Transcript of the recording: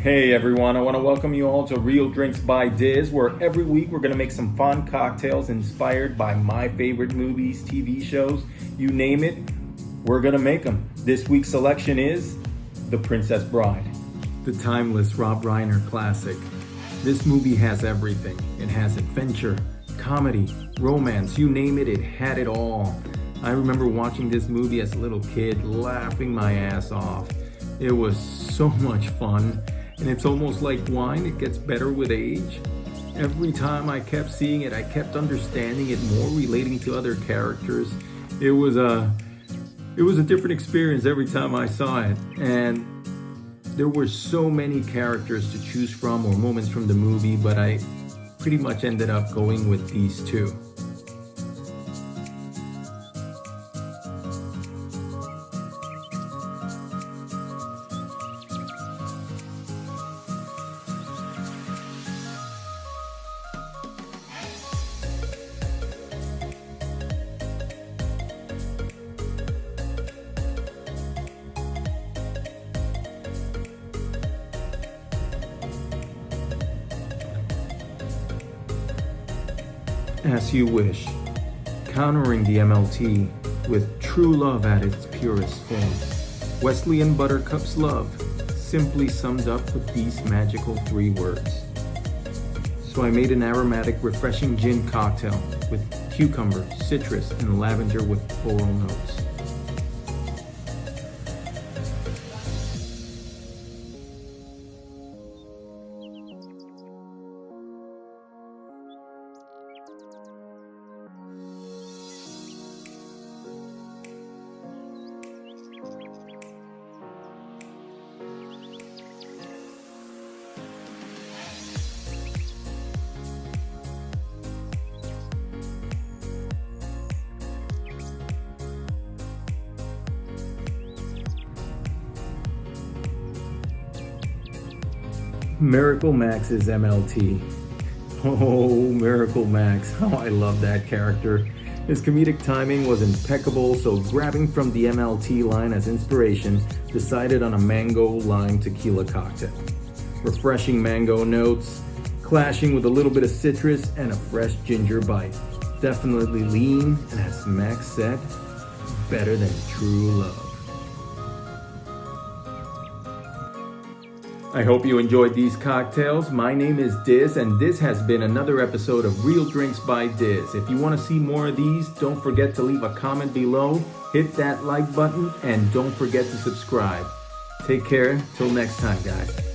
Hey everyone, I want to welcome you all to Real Drinks by Diz, where every week we're going to make some fun cocktails inspired by my favorite movies, TV shows, you name it, we're going to make them. This week's selection is The Princess Bride, the timeless Rob Reiner classic. This movie has everything. It has adventure, comedy, romance, you name it, it had it all. I remember watching this movie as a little kid, laughing my ass off. It was so much fun. And it's almost like wine, it gets better with age. Every time I kept seeing it, I kept understanding it more, relating to other characters. It was a different experience every time I saw it. And there were so many characters to choose from or moments from the movie, but I pretty much ended up going with these two. As you wish, countering the M.L.T. with true love at its purest form. Westley and Buttercup's love simply summed up with these magical 3 words. So I made an aromatic, refreshing gin cocktail with cucumber, citrus, and lavender with floral notes. Miracle Max's M.L.T. Oh, Miracle Max, how I love that character. His comedic timing was impeccable, so grabbing from the M.L.T. line as inspiration, decided on a mango lime tequila cocktail. Refreshing mango notes, clashing with a little bit of citrus and a fresh ginger bite. Definitely lean, and as Max said, better than true love. I hope you enjoyed these cocktails. My name is Diz, and this has been another episode of Real Drinks by Diz. If you want to see more of these, don't forget to leave a comment below, hit that like button, and don't forget to subscribe. Take care. Till next time, guys.